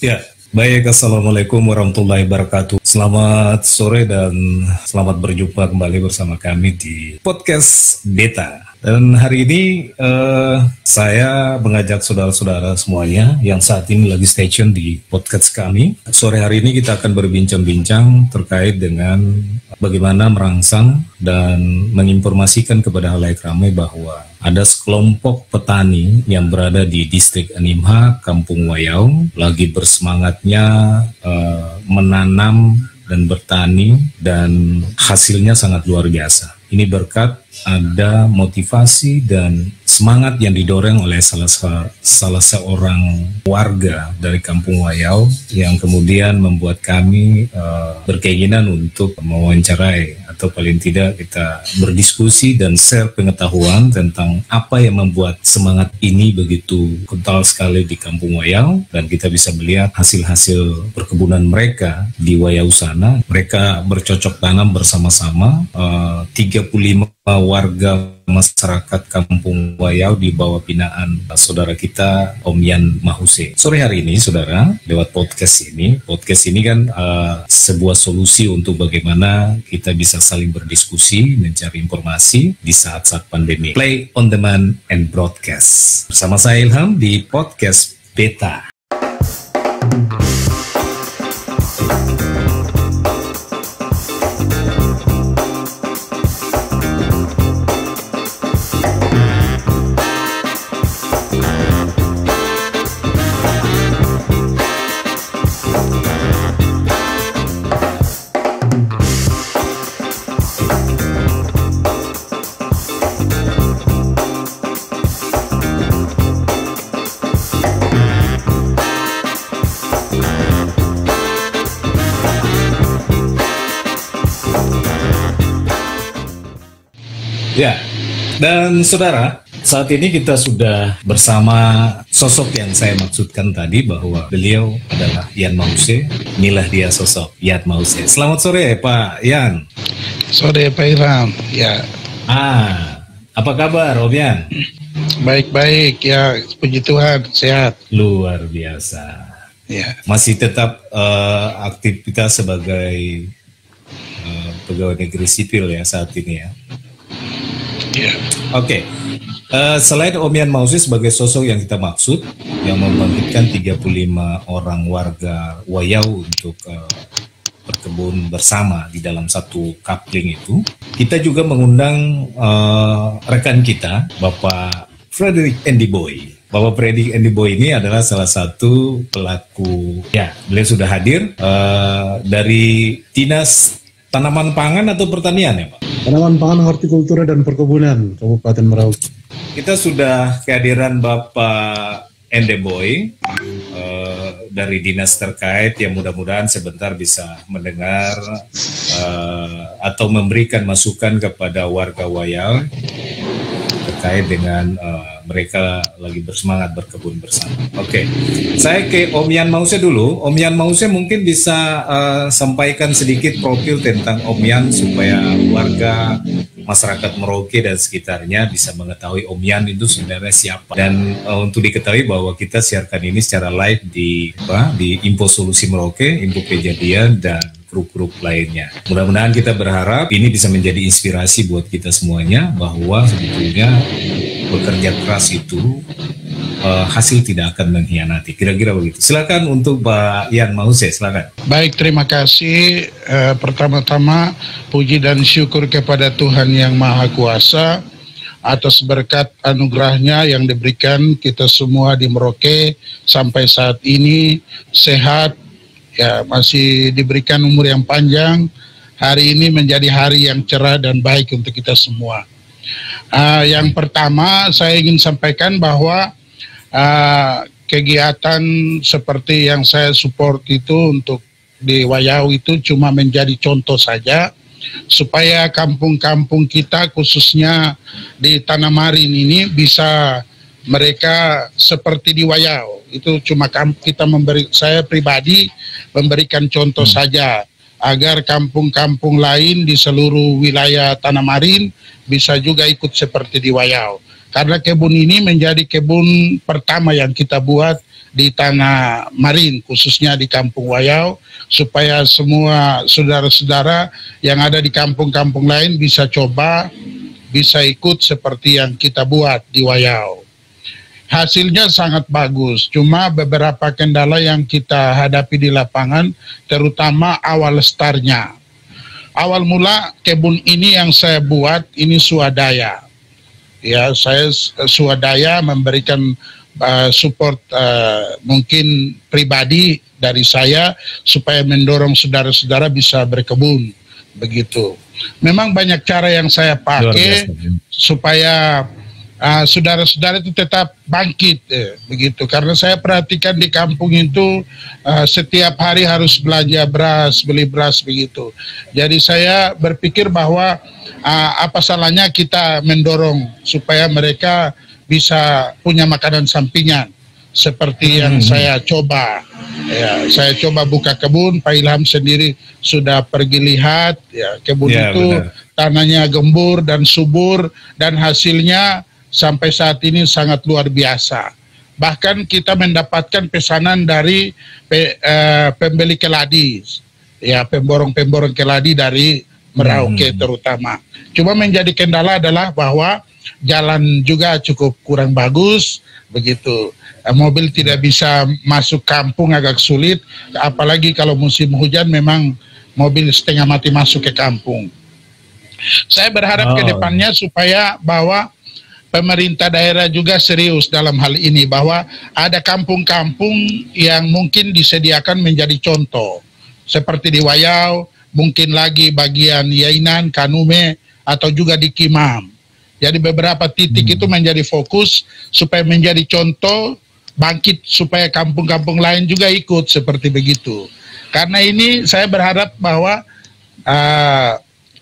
Ya, baik. Assalamualaikum warahmatullahi wabarakatuh. Selamat sore dan selamat berjumpa kembali bersama kami di podcast Beta. Dan hari ini saya mengajak saudara-saudara semuanya yang saat ini lagi stay tune di podcast kami. Sore hari ini kita akan berbincang-bincang terkait dengan bagaimana merangsang dan menginformasikan kepada halayak ramai bahwa ada sekelompok petani yang berada di distrik Animha, Kampung Wayau, lagi bersemangatnya menanam dan bertani, dan hasilnya sangat luar biasa. Ini berkat ada motivasi dan semangat yang didorong oleh salah seorang warga dari Kampung Wayau yang kemudian membuat kami berkeinginan untuk mewawancarai atau paling tidak kita berdiskusi dan share pengetahuan tentang apa yang membuat semangat ini begitu kental sekali di Kampung Wayau, dan kita bisa melihat hasil-hasil perkebunan mereka di Wayau sana. Mereka bercocok tanam bersama-sama, 35 warga masyarakat Kampung Wayau di bawah binaan saudara kita Om Yan Mahuse. Sore hari ini saudara, lewat podcast ini kan sebuah solusi untuk bagaimana kita bisa saling berdiskusi, mencari informasi di saat-saat pandemi. Play on demand and broadcast. Bersama saya Ilham di podcast Beta. Ya, dan saudara, saat ini kita sudah bersama sosok yang saya maksudkan tadi bahwa beliau adalah Yan Mahuse. Inilah dia sosok Yan Mahuse. Selamat sore Pak Yan. Sore Pak Ilham. Ya. Apa kabar Om Yan? Baik-baik ya, puji Tuhan, sehat. Luar biasa. Ya. Masih tetap aktivitas sebagai pegawai negeri sipil ya saat ini ya. Ya. Oke. Selain Om Yan Mahuse sebagai sosok yang kita maksud, yang membangkitkan 35 orang warga Wayau untuk berkebun bersama di dalam satu kapling itu, kita juga mengundang rekan kita, Bapak Frederick Andy Boy. Bapak Frederick Andy Boy ini adalah salah satu pelaku, ya beliau sudah hadir dari Dinas Tanaman Pangan atau Pertanian ya Pak? Tanaman Pangan, Hortikultura dan Perkebunan Kabupaten Merauke. Kita sudah kehadiran Bapak Andy Boy dari dinas terkait yang mudah-mudahan sebentar bisa mendengar atau memberikan masukan kepada warga Wayau terkait dengan mereka lagi bersemangat berkebun bersama. Oke, saya ke Om Yan Mahuse dulu. Om Yan Mahuse mungkin bisa sampaikan sedikit profil tentang Om Yan supaya warga masyarakat Merauke dan sekitarnya bisa mengetahui Om Yan itu sebenarnya siapa. Dan untuk diketahui bahwa kita siarkan ini secara live di Info Solusi Merauke, Info Kejadian, dan grup-grup lainnya. Mudah-mudahan kita berharap ini bisa menjadi inspirasi buat kita semuanya bahwa sebetulnya bekerja keras itu hasil tidak akan mengkhianati. Kira-kira begitu. Silakan untuk Pak Yan Mahuse, silakan. Baik, terima kasih. Pertama-tama puji dan syukur kepada Tuhan Yang Maha Kuasa atas berkat anugerahnya yang diberikan kita semua di Merauke sampai saat ini sehat, ya masih diberikan umur yang panjang. Hari ini menjadi hari yang cerah dan baik untuk kita semua. Yang pertama saya ingin sampaikan bahwa kegiatan seperti yang saya support itu untuk di Wayau itu cuma menjadi contoh saja supaya kampung-kampung kita khususnya di Tanamarin ini bisa mereka seperti di Wayau. Itu cuma saya pribadi memberikan contoh saja agar kampung-kampung lain di seluruh wilayah Tanamarin bisa juga ikut seperti di Wayau. Karena kebun ini menjadi kebun pertama yang kita buat di tanah Marin, khususnya di Kampung Wayau, supaya semua saudara-saudara yang ada di kampung-kampung lain bisa coba, bisa ikut seperti yang kita buat di Wayau. Hasilnya sangat bagus, cuma beberapa kendala yang kita hadapi di lapangan, terutama awal startnya. Awal mula kebun ini yang saya buat, ini swadaya. Ya, saya swadaya memberikan support mungkin pribadi dari saya, supaya mendorong saudara-saudara bisa berkebun, begitu. Memang banyak cara yang saya pakai supaya saudara-saudara itu tetap bangkit, begitu. Karena saya perhatikan di kampung itu setiap hari harus belanja beras, beli beras, begitu. Jadi saya berpikir bahwa apa salahnya kita mendorong supaya mereka bisa punya makanan sampingan seperti yang saya coba. Ya, saya coba buka kebun. Pak Ilham sendiri sudah pergi lihat, ya, kebun itu benar. Tanahnya gembur dan subur, dan hasilnya sampai saat ini sangat luar biasa. Bahkan kita mendapatkan pesanan dari pembeli keladi, ya, pemborong-pemborong keladi dari Merauke terutama. Cuma menjadi kendala adalah bahwa jalan juga cukup kurang bagus, begitu. Mobil tidak bisa masuk kampung, agak sulit, apalagi kalau musim hujan memang mobil setengah mati masuk ke kampung. Saya berharap ke depannya supaya bahwa pemerintah daerah juga serius dalam hal ini, bahwa ada kampung-kampung yang mungkin disediakan menjadi contoh, seperti di Wayau, mungkin lagi bagian Yainan, Kanume, atau juga di Kimam. Jadi beberapa titik itu menjadi fokus supaya menjadi contoh, bangkit supaya kampung-kampung lain juga ikut seperti begitu. Karena ini saya berharap bahwa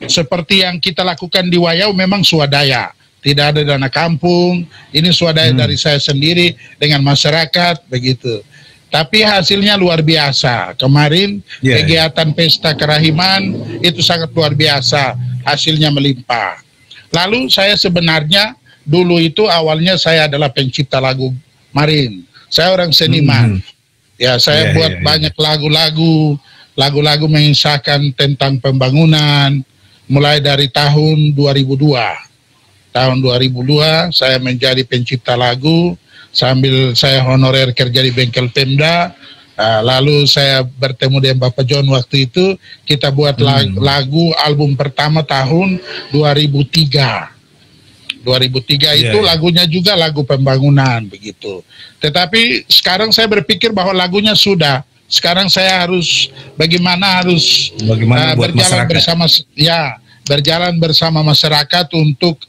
seperti yang kita lakukan di Wayau memang swadaya. Tidak ada dana kampung, ini swadaya dari saya sendiri dengan masyarakat, begitu. Tapi hasilnya luar biasa. Kemarin kegiatan pesta kerahiman itu sangat luar biasa, hasilnya melimpah. Lalu saya sebenarnya dulu itu awalnya saya adalah pencipta lagu Marin. Saya orang seniman. Ya, saya buat banyak lagu-lagu mengisahkan tentang pembangunan mulai dari tahun 2002. Tahun 2002 saya menjadi pencipta lagu sambil saya honorer kerja di bengkel Pemda. Lalu saya bertemu dengan Bapak John waktu itu, kita buat lagu album pertama tahun 2003. 2003 itu lagunya juga lagu pembangunan, begitu. Tetapi sekarang saya berpikir bahwa lagunya sudah. Sekarang saya harus bagaimana buat berjalan bersama, ya, berjalan bersama masyarakat untuk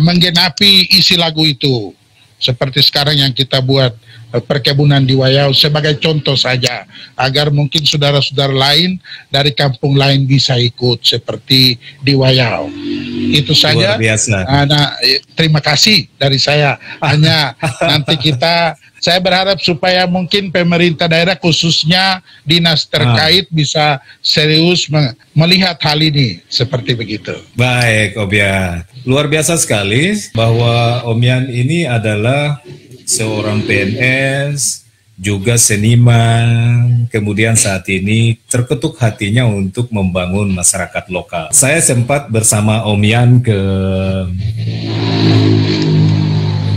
menggenapi isi lagu itu. Seperti sekarang yang kita buat perkebunan di Wayau sebagai contoh saja, agar mungkin saudara-saudara lain dari kampung lain bisa ikut seperti di Wayau. Itu saja. Luar biasa. Nah, terima kasih dari saya. Hanya nanti saya berharap supaya mungkin pemerintah daerah khususnya dinas terkait bisa serius melihat hal ini seperti begitu. Baik, Om Yan. Luar biasa sekali bahwa Om Yan ini adalah seorang PNS, juga seniman, kemudian saat ini terketuk hatinya untuk membangun masyarakat lokal. Saya sempat bersama Om Yan ke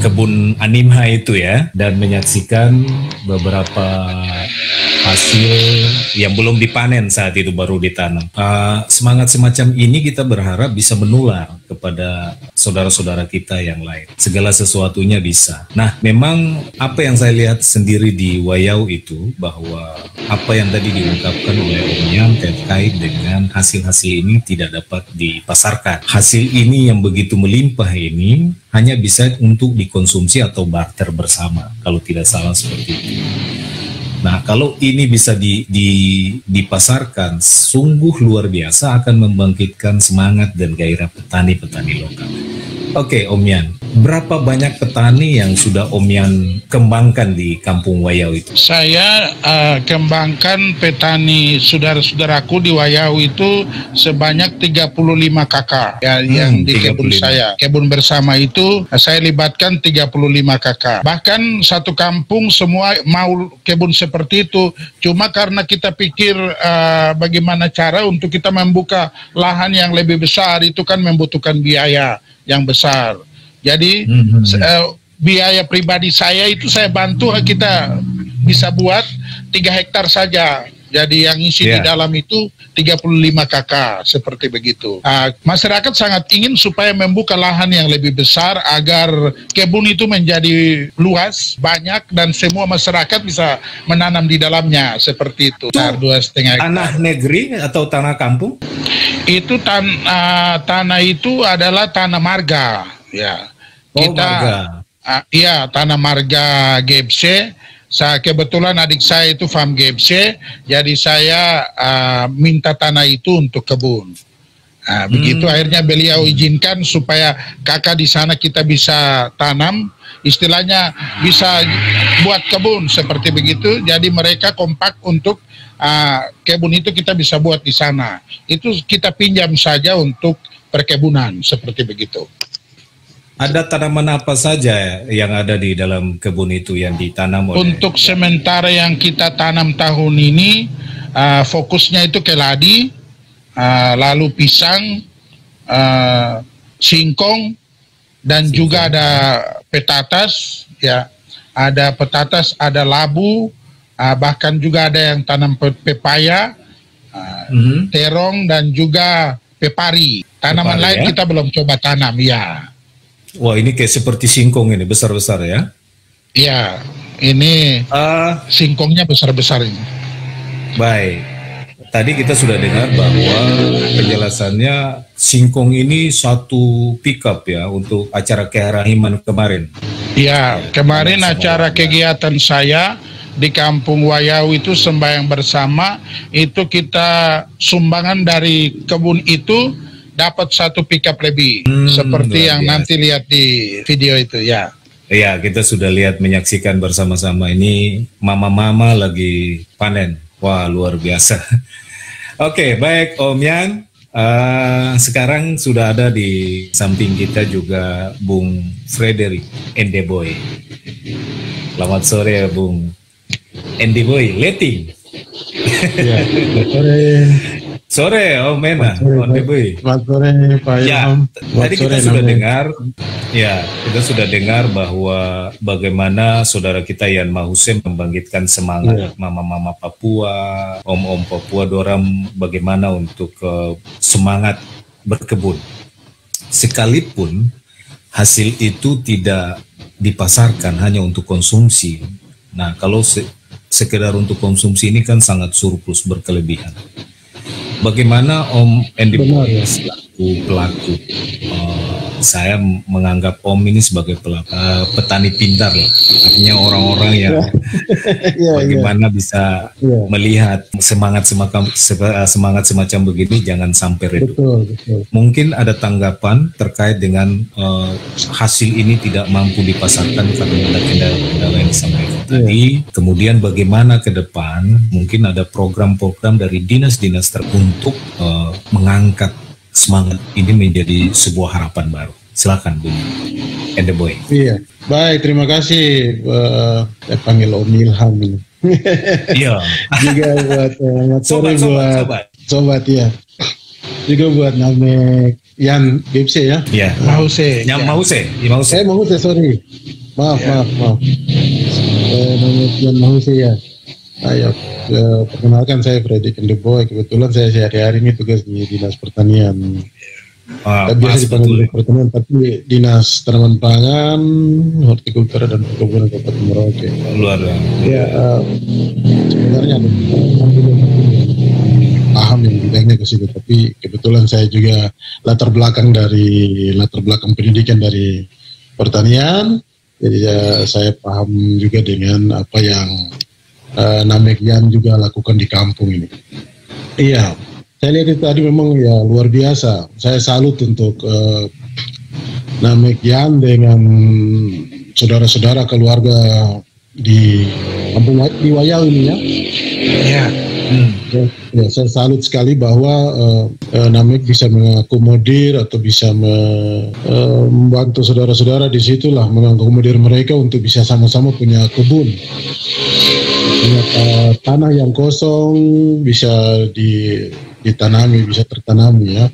kebun Animha itu ya, dan menyaksikan beberapa hasil yang belum dipanen saat itu, baru ditanam. Semangat semacam ini kita berharap bisa menular kepada saudara-saudara kita yang lain. Segala sesuatunya bisa. Nah, memang apa yang saya lihat sendiri di Wayau itu, bahwa apa yang tadi diungkapkan oleh Om Yan terkait dengan hasil-hasil ini tidak dapat dipasarkan. Hasil ini yang begitu melimpah ini hanya bisa untuk dikonsumsi atau barter bersama, kalau tidak salah seperti itu. Nah, kalau ini bisa dipasarkan, sungguh luar biasa, akan membangkitkan semangat dan gairah petani-petani lokal. Oke, Om Yan, berapa banyak petani yang sudah Om Yan kembangkan di Kampung Wayau itu? Saya kembangkan petani saudara-saudaraku di Wayau itu sebanyak 35 kakak ya, yang di kebun 35. saya. Kebun bersama itu saya libatkan 35 kakak. Bahkan satu kampung semua mau kebun seperti itu. Cuma karena kita pikir bagaimana cara untuk kita membuka lahan yang lebih besar, itu kan membutuhkan biaya yang besar. Jadi biaya pribadi saya itu saya bantu kita bisa buat 3 hektar saja. Jadi yang isi di dalam itu 35 kakak, seperti begitu. Masyarakat sangat ingin supaya membuka lahan yang lebih besar agar kebun itu menjadi luas, banyak, dan semua masyarakat bisa menanam di dalamnya, seperti itu. 2,5 hektar. Tanah negeri atau tanah kampung? Itu tanah itu adalah tanah marga, ya. Marga. Iya, tanah marga GFC. Kebetulan adik saya itu farm GFC, jadi saya minta tanah itu untuk kebun. Begitu akhirnya beliau izinkan supaya kakak di sana kita bisa tanam, istilahnya bisa buat kebun seperti begitu. Jadi mereka kompak untuk kebun itu kita bisa buat di sana. Itu kita pinjam saja untuk perkebunan seperti begitu. Ada tanaman apa saja yang ada di dalam kebun itu yang ditanam oleh? Untuk sementara yang kita tanam tahun ini fokusnya itu keladi, lalu pisang, singkong, dan juga ada petatas, ya. Ada petatas, ada labu, bahkan juga ada yang tanam pepaya, terong, dan juga pepari. Tanaman lain kita belum coba tanam, ya. Wah, ini kayak seperti singkong ini, besar-besar ya? Iya, ini singkongnya besar-besar ini. Baik, tadi kita sudah dengar bahwa penjelasannya singkong ini satu pickup ya untuk acara keharahiman kemarin. Iya, kemarin acara kegiatan saya di Kampung Wayau itu sembahyang bersama, itu kita sumbangan dari kebun itu dapat satu pickup lebih, seperti yang nanti lihat di video itu, ya. Iya, kita sudah lihat, menyaksikan bersama-sama. Ini mama-mama lagi panen. Wah, luar biasa. Oke, baik Om Yan. Sekarang sudah ada di samping kita juga Bung Frederick Endeboy. Selamat sore ya Bung Endeboy, Leting. Ya, sore. Sore Om Mena, Endeboy. Selamat sore Pak Ya, Ilham. tadi kita sudah dengar, ya kita sudah dengar bahwa bagaimana saudara kita Yan Mahusem membangkitkan semangat mama-mama Papua, om-om Papua, dorang bagaimana untuk semangat berkebun. Sekalipun hasil itu tidak dipasarkan, hanya untuk konsumsi. Nah, kalau sekedar untuk konsumsi ini kan sangat surplus, berkelebihan. Bagaimana Om Endi selaku pelaku, saya menganggap Om ini sebagai petani pintar, artinya orang-orang yang bagaimana bisa melihat semangat semacam begini jangan sampai redup. Betul. Mungkin ada tanggapan terkait dengan hasil ini tidak mampu dipasarkan karena ada kendala yang disampaikan tadi. Kemudian bagaimana ke depan mungkin ada program-program dari dinas-dinas tertentu untuk mengangkat semangat ini menjadi sebuah harapan baru. Silakan Bung Endeboy. Iya, baik, terima kasih. Saya panggil Om Ilham ini. Iya. Juga buat sobat ya. Juga buat Namek Yan Gipse ya. Iya. Mahuse. Mahuse, sorry. Maaf. Namek Yan Mahuse ya. Ayo, perkenalkan saya Frederick Endeboy. Kebetulan saya sehari-hari ini tugas di Dinas Pertanian. Biasa dipanggil Dinas Pertanian, tapi Dinas Tanaman Pangan, Hortikultura dan Perkebunan Kabupaten Merauke. Luar biasa. Ya, sebenarnya ada paham yang bidangnya ke situ, tapi kebetulan saya juga latar belakang pendidikan dari pertanian, jadi saya paham juga dengan apa yang Namek Yan juga lakukan di kampung ini. Iya, saya lihat itu tadi memang ya luar biasa. Saya salut untuk Namek Yan dengan saudara-saudara keluarga di kampung di Wayau ini ya. Ya. Ya, saya salut sekali bahwa Namek bisa mengakomodir atau bisa membantu saudara-saudara di situlah, mengakomodir mereka untuk bisa sama-sama punya kebun, punya tanah yang kosong bisa ditanami, bisa tertanami ya.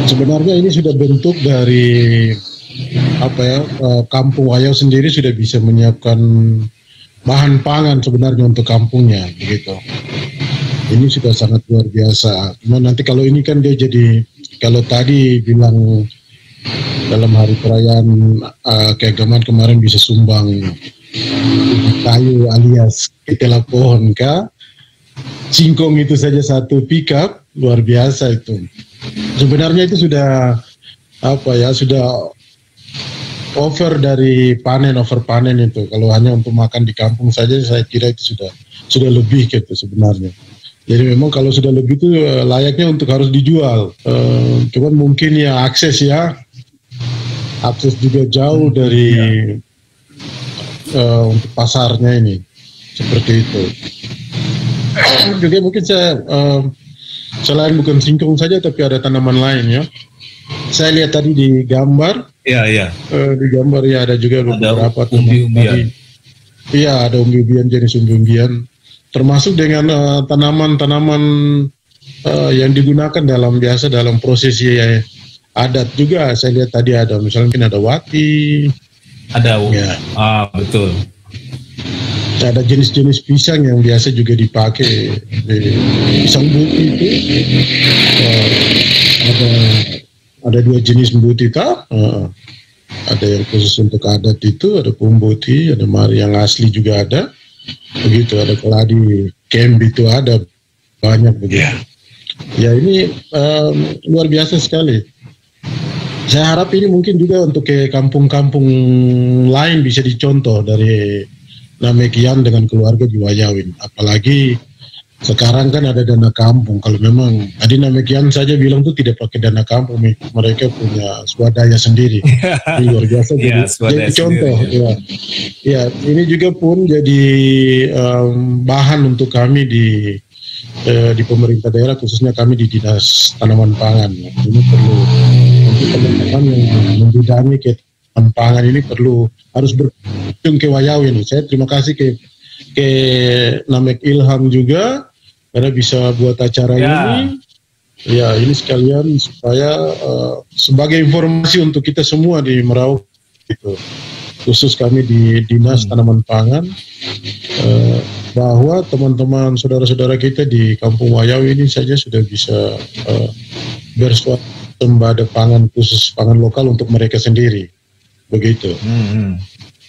Sebenarnya ini sudah bentuk dari Kampung Wayau sendiri sudah bisa menyiapkan bahan pangan sebenarnya untuk kampungnya begitu. Ini sudah sangat luar biasa. Cuma nanti kalau ini kan dia jadi, kalau tadi bilang dalam hari perayaan keagamaan kemarin bisa sumbang kayu alias ketela pohon kah, singkong itu saja satu pickup, luar biasa itu. Sebenarnya itu sudah sudah over panen itu. Kalau hanya untuk makan di kampung saja saya kira itu sudah lebih gitu sebenarnya. Jadi memang kalau sudah lebih itu layaknya untuk harus dijual. Cuman mungkin ya akses juga jauh dari untuk pasarnya ini seperti itu. Juga mungkin saya selain bukan singkong saja tapi ada tanaman lain ya. Saya lihat tadi di gambar. Iya. Di gambar ya ada juga beberapa umbi-umbian. Iya, ada umbi-umbian, jenis umbi-umbian. Termasuk dengan tanaman-tanaman yang digunakan dalam prosesi adat juga. Saya lihat tadi ada, misalnya mungkin ada wati. Ada. Ya. Betul. Ada jenis-jenis pisang yang biasa juga dipakai. Pisang buti itu ada dua jenis mbuti ada yang khusus untuk adat itu, ada pumbuti, ada mari yang asli juga ada, begitu, ada keladi camp itu ada banyak begitu. Ya ini luar biasa sekali. Saya harap ini mungkin juga untuk ke kampung-kampung lain bisa dicontoh dari Namek Yan dengan keluarga di Wayau ini. Apalagi sekarang kan ada dana kampung. Kalau memang tadi Namek Yan saja bilang tuh tidak pakai dana kampung, mereka punya swadaya sendiri. Ini luar biasa jadi contoh. Ya, ini juga pun jadi bahan untuk kami di pemerintah daerah, khususnya kami di Dinas Tanaman Pangan. Ini perlu untuk teman-teman yang membidangi ke tanaman pangan ini harus berkunjung ke Wayau ini. Saya terima kasih ke Namek Ilham juga karena bisa buat acara ini. Ya, ini sekalian supaya sebagai informasi untuk kita semua di Merauke gitu. Khusus kami di Dinas Tanaman Pangan bahwa teman-teman saudara-saudara kita di Kampung Wayau ini saja sudah bisa berswasembada pangan, khusus pangan lokal untuk mereka sendiri. Begitu.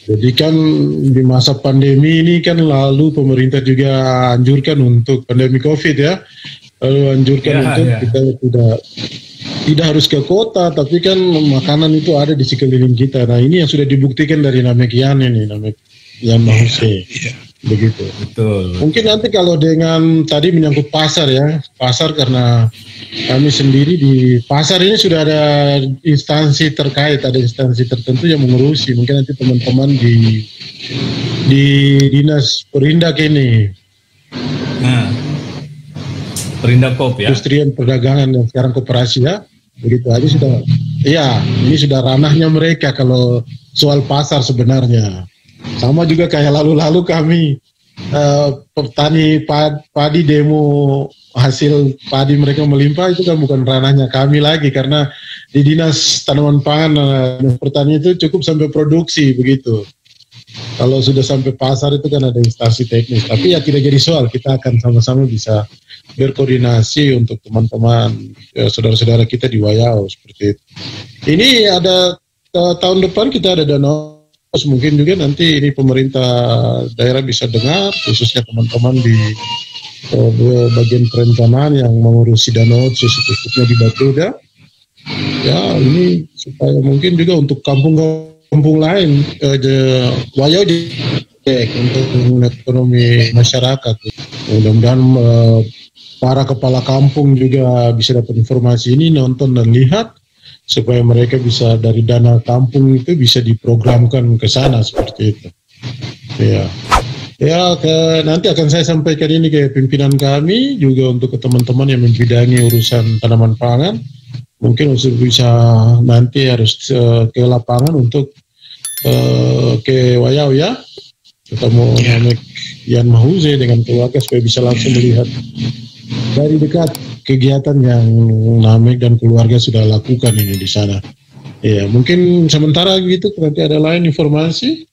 Jadi kan di masa pandemi ini kan lalu pemerintah juga anjurkan untuk pandemi COVID ya, lalu anjurkan untuk kita tidak harus ke kota, tapi kan makanan itu ada di sekeliling kita. Nah ini yang sudah dibuktikan dari Namek Yan ini, Namek Yan Mahuse, begitu. Betul. Mungkin nanti kalau dengan tadi menyangkut pasar ya, pasar karena kami sendiri di pasar ini sudah ada instansi terkait, ada instansi tertentu yang mengurusi. Mungkin nanti teman-teman di Dinas Perindak ini. Perindak Kop ya. Industrian Perdagangan yang sekarang koperasi ya. Begitu aja sudah. Iya, ini sudah ranahnya mereka kalau soal pasar sebenarnya. Sama juga kayak lalu-lalu kami petani padi demo hasil padi mereka melimpah, itu kan bukan ranahnya kami lagi karena di Dinas Tanaman Pangan dan Pertanian itu cukup sampai produksi begitu. Kalau sudah sampai pasar itu kan ada instansi teknis, tapi ya tidak jadi soal, kita akan sama-sama bisa berkoordinasi untuk teman-teman saudara-saudara kita di Wayau seperti itu. Ini ada tahun depan kita ada dana, mungkin juga nanti ini pemerintah daerah bisa dengar, khususnya teman-teman di bagian perencanaan yang mengurusi danau khususnya di Batuda. Ya ini supaya mungkin juga untuk kampung lain Wayau untuk ekonomi masyarakat. Mudah-mudahan para kepala kampung juga bisa dapat informasi ini, nonton dan lihat supaya mereka bisa dari dana kampung itu bisa diprogramkan ke sana seperti itu. Nanti akan saya sampaikan ini ke pimpinan kami juga untuk ke teman-teman yang membidangi urusan tanaman pangan. Mungkin bisa nanti harus ke lapangan untuk ke Wayau ya, ketemu Namek Yan Mahuze dengan keluarga supaya bisa langsung melihat dari dekat kegiatan yang Namek dan keluarga sudah lakukan ini di sana. Ya, mungkin sementara gitu, nanti ada lain informasi.